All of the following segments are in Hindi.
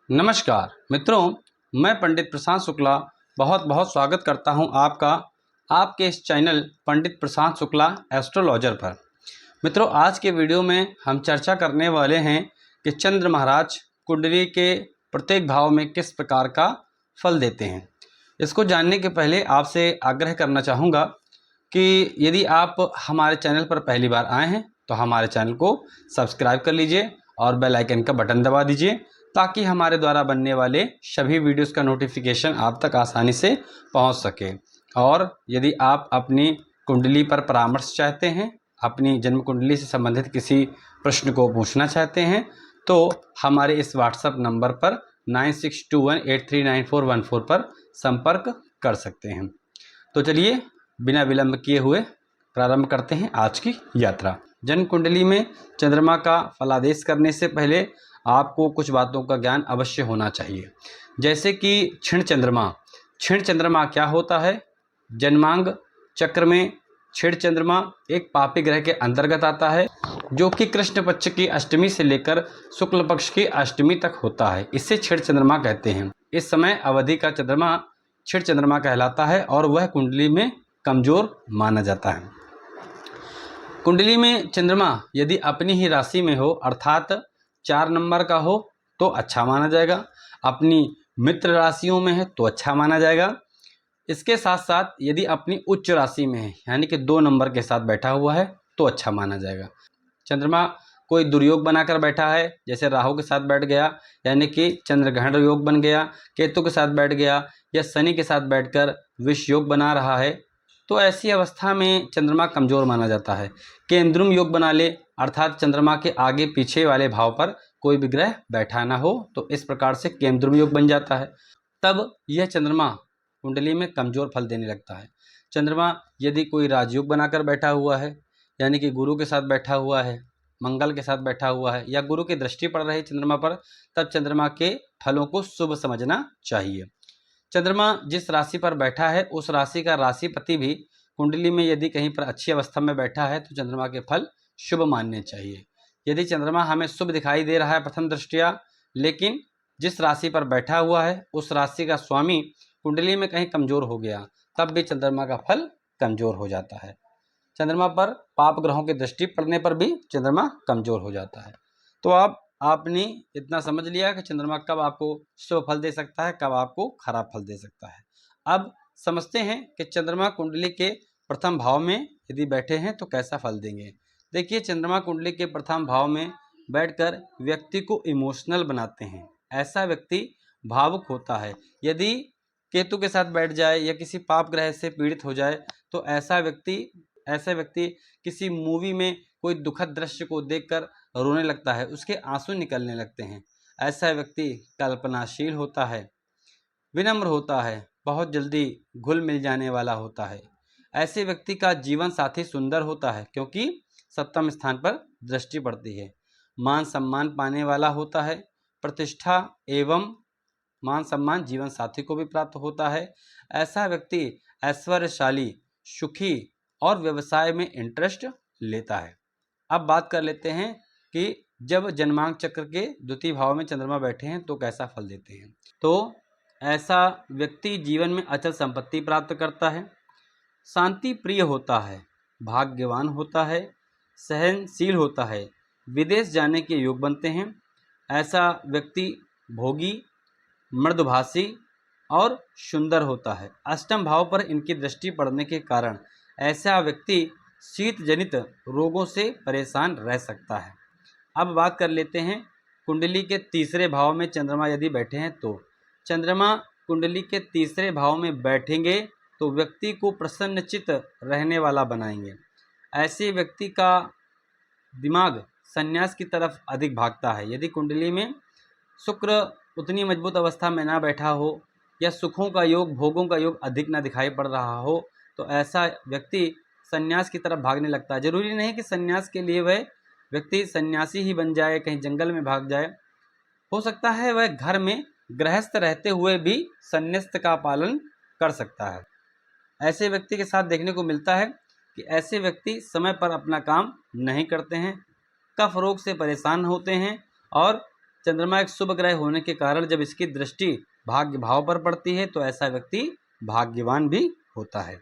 नमस्कार मित्रों, मैं पंडित प्रशांत शुक्ला बहुत बहुत स्वागत करता हूं आपका आपके इस चैनल पंडित प्रशांत शुक्ला एस्ट्रोलॉजर पर। मित्रों, आज के वीडियो में हम चर्चा करने वाले हैं कि चंद्र महाराज कुंडली के प्रत्येक भाव में किस प्रकार का फल देते हैं। इसको जानने के पहले आपसे आग्रह करना चाहूँगा कि यदि आप हमारे चैनल पर पहली बार आए हैं तो हमारे चैनल को सब्सक्राइब कर लीजिए और बेल आइकन का बटन दबा दीजिए ताकि हमारे द्वारा बनने वाले सभी वीडियोस का नोटिफिकेशन आप तक आसानी से पहुंच सके। और यदि आप अपनी कुंडली पर परामर्श चाहते हैं, अपनी जन्म कुंडली से संबंधित किसी प्रश्न को पूछना चाहते हैं तो हमारे इस व्हाट्सएप नंबर पर 9621839414 पर संपर्क कर सकते हैं। तो चलिए बिना विलंब किए हुए प्रारंभ करते हैं आज की यात्रा। जन्म कुंडली में चंद्रमा का फलादेश करने से पहले आपको कुछ बातों का ज्ञान अवश्य होना चाहिए, जैसे कि क्षीण चंद्रमा। क्षीण चंद्रमा क्या होता है? जन्मांग चक्र में क्षीण चंद्रमा एक पापी ग्रह के अंतर्गत आता है, जो कि कृष्ण पक्ष की अष्टमी से लेकर शुक्ल पक्ष की अष्टमी तक होता है। इसे क्षीण चंद्रमा कहते हैं। इस समय अवधि का चंद्रमा क्षीण चंद्रमा कहलाता है और वह कुंडली में कमजोर माना जाता है। कुंडली में चंद्रमा यदि अपनी ही राशि में हो, अर्थात 4 नंबर का हो तो अच्छा माना जाएगा। अपनी मित्र राशियों में है तो अच्छा माना जाएगा। इसके साथ साथ यदि अपनी उच्च राशि में है, यानी कि 2 नंबर के साथ बैठा हुआ है तो अच्छा माना जाएगा। चंद्रमा कोई दुर्योग बनाकर बैठा है, जैसे राहु के साथ बैठ गया यानी कि चंद्रग्रहण योग बन गया, केतु के साथ बैठ गया या शनि के साथ बैठकर विष योग बना रहा है, तो ऐसी अवस्था में चंद्रमा कमजोर माना जाता है। केंद्रुम योग बना ले, अर्थात चंद्रमा के आगे पीछे वाले भाव पर कोई भी ग्रह बैठा ना हो, तो इस प्रकार से केंद्रुम योग बन जाता है। तब यह चंद्रमा कुंडली में कमजोर फल देने लगता है। चंद्रमा यदि कोई राजयोग बनाकर बैठा हुआ है, यानी कि गुरु के साथ बैठा हुआ है, मंगल के साथ बैठा हुआ है या गुरु की दृष्टि पड़ रही चंद्रमा पर, तब चंद्रमा के फलों को शुभ समझना चाहिए। चंद्रमा जिस राशि पर बैठा है उस राशि का राशिपति भी कुंडली में यदि कहीं पर अच्छी अवस्था में बैठा है तो चंद्रमा के फल शुभ मानने चाहिए। यदि चंद्रमा हमें शुभ दिखाई दे रहा है प्रथम दृष्टया, लेकिन जिस राशि पर बैठा हुआ है उस राशि का स्वामी कुंडली में कहीं कमजोर हो गया, तब भी चंद्रमा का फल कमजोर हो जाता है। चंद्रमा पर पाप ग्रहों की दृष्टि पड़ने पर भी चंद्रमा कमजोर हो जाता है। तो आपने इतना समझ लिया कि चंद्रमा कब आपको शुभ फल दे सकता है, कब आपको खराब फल दे सकता है। अब समझते हैं कि चंद्रमा कुंडली के प्रथम भाव में यदि बैठे हैं तो कैसा फल देंगे। देखिए, चंद्रमा कुंडली के प्रथम भाव में बैठकर व्यक्ति को इमोशनल बनाते हैं। ऐसा व्यक्ति भावुक होता है। यदि केतु के साथ बैठ जाए या किसी पाप ग्रह से पीड़ित हो जाए तो ऐसा व्यक्ति किसी मूवी में कोई दुखद दृश्य को देखकर रोने लगता है, उसके आंसू निकलने लगते हैं। ऐसा व्यक्ति कल्पनाशील होता है, विनम्र होता है, बहुत जल्दी घुल मिल जाने वाला होता है। ऐसे व्यक्ति का जीवन साथी सुंदर होता है क्योंकि सप्तम स्थान पर दृष्टि पड़ती है। मान सम्मान पाने वाला होता है। प्रतिष्ठा एवं मान सम्मान जीवन साथी को भी प्राप्त होता है। ऐसा व्यक्ति ऐश्वर्यशाली, सुखी और व्यवसाय में इंटरेस्ट लेता है। अब बात कर लेते हैं कि जब जन्मांक चक्र के द्वितीय भाव में चंद्रमा बैठे हैं तो कैसा फल देते हैं। तो ऐसा व्यक्ति जीवन में अचल संपत्ति प्राप्त करता है, शांति प्रिय होता है, भाग्यवान होता है, सहनशील होता है, विदेश जाने के योग बनते हैं। ऐसा व्यक्ति भोगी, मृदुभाषी और सुंदर होता है। अष्टम भाव पर इनकी दृष्टि पड़ने के कारण ऐसा व्यक्ति शीत जनित रोगों से परेशान रह सकता है। अब बात कर लेते हैं कुंडली के तीसरे भाव में चंद्रमा यदि बैठे हैं तो चंद्रमा कुंडली के तीसरे भाव में बैठेंगे तो व्यक्ति को प्रसन्नचित्त रहने वाला बनाएंगे। ऐसे व्यक्ति का दिमाग संन्यास की तरफ अधिक भागता है। यदि कुंडली में शुक्र उतनी मजबूत अवस्था में ना बैठा हो या सुखों का योग, भोगों का योग अधिक ना दिखाई पड़ रहा हो तो ऐसा व्यक्ति संन्यास की तरफ भागने लगता है। जरूरी नहीं कि संन्यास के लिए वह व्यक्ति सन्यासी ही बन जाए, कहीं जंगल में भाग जाए। हो सकता है वह घर में गृहस्थ रहते हुए भी संन्यास का पालन कर सकता है। ऐसे व्यक्ति के साथ देखने को मिलता है कि ऐसे व्यक्ति समय पर अपना काम नहीं करते हैं, कफ रोग से परेशान होते हैं और चंद्रमा एक शुभ ग्रह होने के कारण जब इसकी दृष्टि भाग्य भाव पर पड़ती है तो ऐसा व्यक्ति भाग्यवान भी होता है।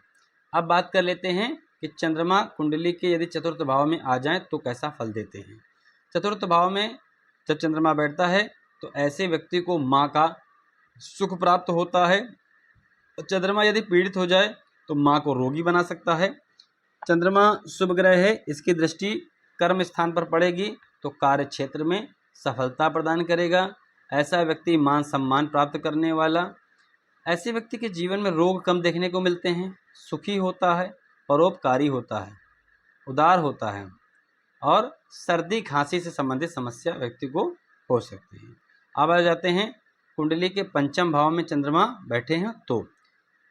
अब बात कर लेते हैं कि चंद्रमा कुंडली के यदि चतुर्थ भाव में आ जाएं तो कैसा फल देते हैं। चतुर्थ भाव में जब चंद्रमा बैठता है तो ऐसे व्यक्ति को माँ का सुख प्राप्त होता है। चंद्रमा यदि पीड़ित हो जाए तो माँ को रोगी बना सकता है। चंद्रमा शुभ ग्रह है, इसकी दृष्टि कर्म स्थान पर पड़ेगी तो कार्य क्षेत्र में सफलता प्रदान करेगा। ऐसा व्यक्ति मान सम्मान प्राप्त करने वाला। ऐसे व्यक्ति के जीवन में रोग कम देखने को मिलते हैं, सुखी होता है, परोपकारी होता है, उदार होता है और सर्दी खांसी से संबंधित समस्या व्यक्ति को हो सकती है। अब आ जाते हैं कुंडली के पंचम भाव में चंद्रमा बैठे हैं तो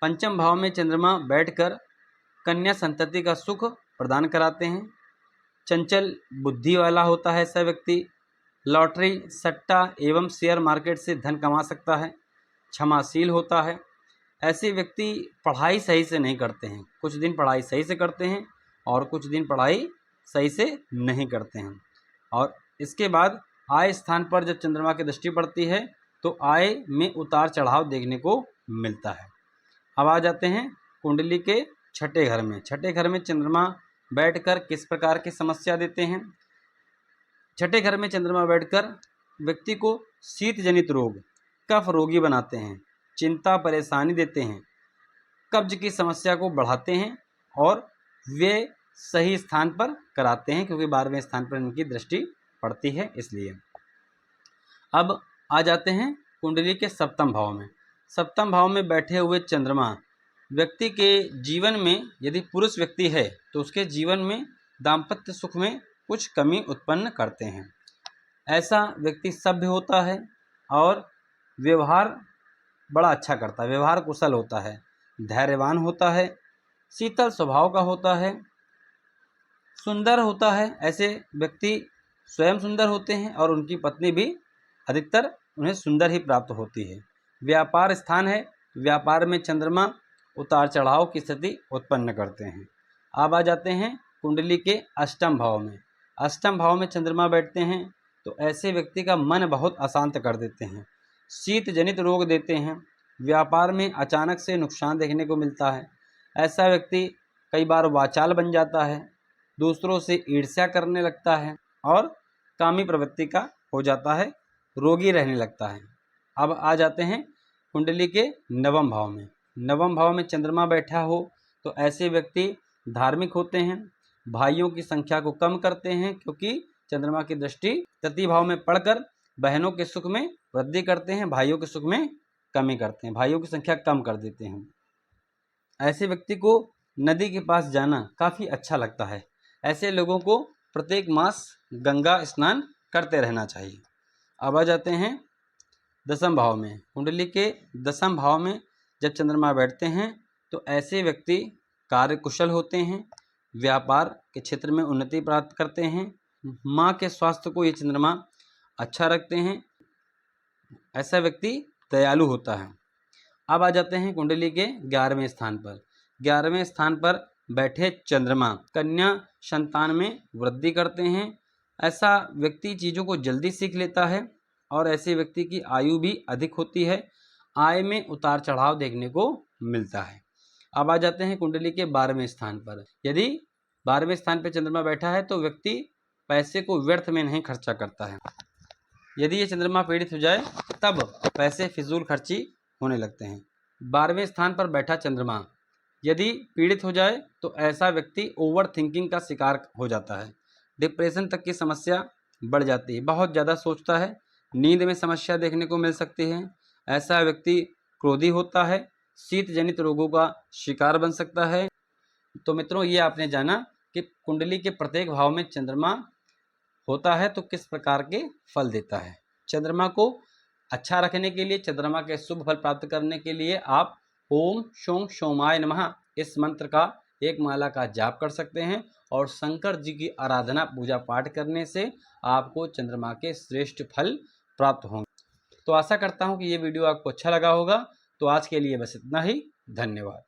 पंचम भाव में चंद्रमा बैठकर कन्या संतति का सुख प्रदान कराते हैं। चंचल बुद्धि वाला होता है ऐसा व्यक्ति। लॉटरी, सट्टा एवं शेयर मार्केट से धन कमा सकता है। क्षमाशील होता है। ऐसे व्यक्ति पढ़ाई सही से नहीं करते हैं, कुछ दिन पढ़ाई सही से करते हैं और कुछ दिन पढ़ाई सही से नहीं करते हैं। और इसके बाद आय स्थान पर जब चंद्रमा की दृष्टि पड़ती है तो आय में उतार चढ़ाव देखने को मिलता है। अब आ जाते हैं कुंडली के छठे घर में। छठे घर में चंद्रमा बैठकर किस प्रकार की समस्या देते हैं। छठे घर में चंद्रमा बैठकर व्यक्ति को शीत जनित रोग, कफ रोगी बनाते हैं, चिंता परेशानी देते हैं, कब्ज की समस्या को बढ़ाते हैं और वे सही स्थान पर कराते हैं क्योंकि 12वें स्थान पर इनकी दृष्टि पड़ती है इसलिए। अब आ जाते हैं कुंडली के सप्तम भाव में। सप्तम भाव में बैठे हुए चंद्रमा व्यक्ति के जीवन में यदि पुरुष व्यक्ति है तो उसके जीवन में दाम्पत्य सुख में कुछ कमी उत्पन्न करते हैं। ऐसा व्यक्ति सभ्य होता है और व्यवहार बड़ा अच्छा करता है, व्यवहार कुशल होता है, धैर्यवान होता है, शीतल स्वभाव का होता है, सुंदर होता है। ऐसे व्यक्ति स्वयं सुंदर होते हैं और उनकी पत्नी भी अधिकतर उन्हें सुंदर ही प्राप्त होती है। व्यापार स्थान है, व्यापार में चंद्रमा उतार चढ़ाव की स्थिति उत्पन्न करते हैं। अब आ जाते हैं कुंडली के अष्टम भाव में। अष्टम भाव में चंद्रमा बैठते हैं तो ऐसे व्यक्ति का मन बहुत अशांत कर देते हैं, शीत जनित रोग देते हैं, व्यापार में अचानक से नुकसान देखने को मिलता है। ऐसा व्यक्ति कई बार वाचाल बन जाता है, दूसरों से ईर्ष्या करने लगता है और कामी प्रवृत्ति का हो जाता है, रोगी रहने लगता है। अब आ जाते हैं कुंडली के नवम भाव में। नवम भाव में चंद्रमा बैठा हो तो ऐसे व्यक्ति धार्मिक होते हैं, भाइयों की संख्या को कम करते हैं क्योंकि चंद्रमा की दृष्टि तृतीय भाव में पड़कर बहनों के सुख में वृद्धि करते हैं, भाइयों के सुख में कमी करते हैं, भाइयों की संख्या कम कर देते हैं। ऐसे व्यक्ति को नदी के पास जाना काफ़ी अच्छा लगता है। ऐसे लोगों को प्रत्येक मास गंगा स्नान करते रहना चाहिए। अब आ जाते हैं दसम भाव में। कुंडली के दसम भाव में जब चंद्रमा बैठते हैं तो ऐसे व्यक्ति कार्यकुशल होते हैं, व्यापार के क्षेत्र में उन्नति प्राप्त करते हैं, माँ के स्वास्थ्य को ये चंद्रमा अच्छा रखते हैं। ऐसा व्यक्ति दयालु होता है। अब आ जाते हैं कुंडली के 11वें स्थान पर। 11वें स्थान पर बैठे चंद्रमा कन्या संतान में वृद्धि करते हैं। ऐसा व्यक्ति चीज़ों को जल्दी सीख लेता है और ऐसे व्यक्ति की आयु भी अधिक होती है, आय में उतार चढ़ाव देखने को मिलता है। अब आ जाते हैं कुंडली के 12वें स्थान पर। यदि 12वें स्थान पर चंद्रमा बैठा है तो व्यक्ति पैसे को व्यर्थ में नहीं खर्चा करता है। यदि ये चंद्रमा पीड़ित हो जाए तब पैसे फिजूल खर्ची होने लगते हैं। 12वें स्थान पर बैठा चंद्रमा यदि पीड़ित हो जाए तो ऐसा व्यक्ति ओवर थिंकिंग का शिकार हो जाता है, डिप्रेशन तक की समस्या बढ़ जाती है, बहुत ज़्यादा सोचता है, नींद में समस्या देखने को मिल सकती है। ऐसा व्यक्ति क्रोधी होता है, शीत जनित रोगों का शिकार बन सकता है। तो मित्रों, ये आपने जाना कि कुंडली के प्रत्येक भाव में चंद्रमा होता है तो किस प्रकार के फल देता है। चंद्रमा को अच्छा रखने के लिए, चंद्रमा के शुभ फल प्राप्त करने के लिए आप ओम शों सोमाय नमः इस मंत्र का एक माला का जाप कर सकते हैं और शंकर जी की आराधना पूजा पाठ करने से आपको चंद्रमा के श्रेष्ठ फल प्राप्त होंगे। तो आशा करता हूँ कि ये वीडियो आपको अच्छा लगा होगा। तो आज के लिए बस इतना ही। धन्यवाद।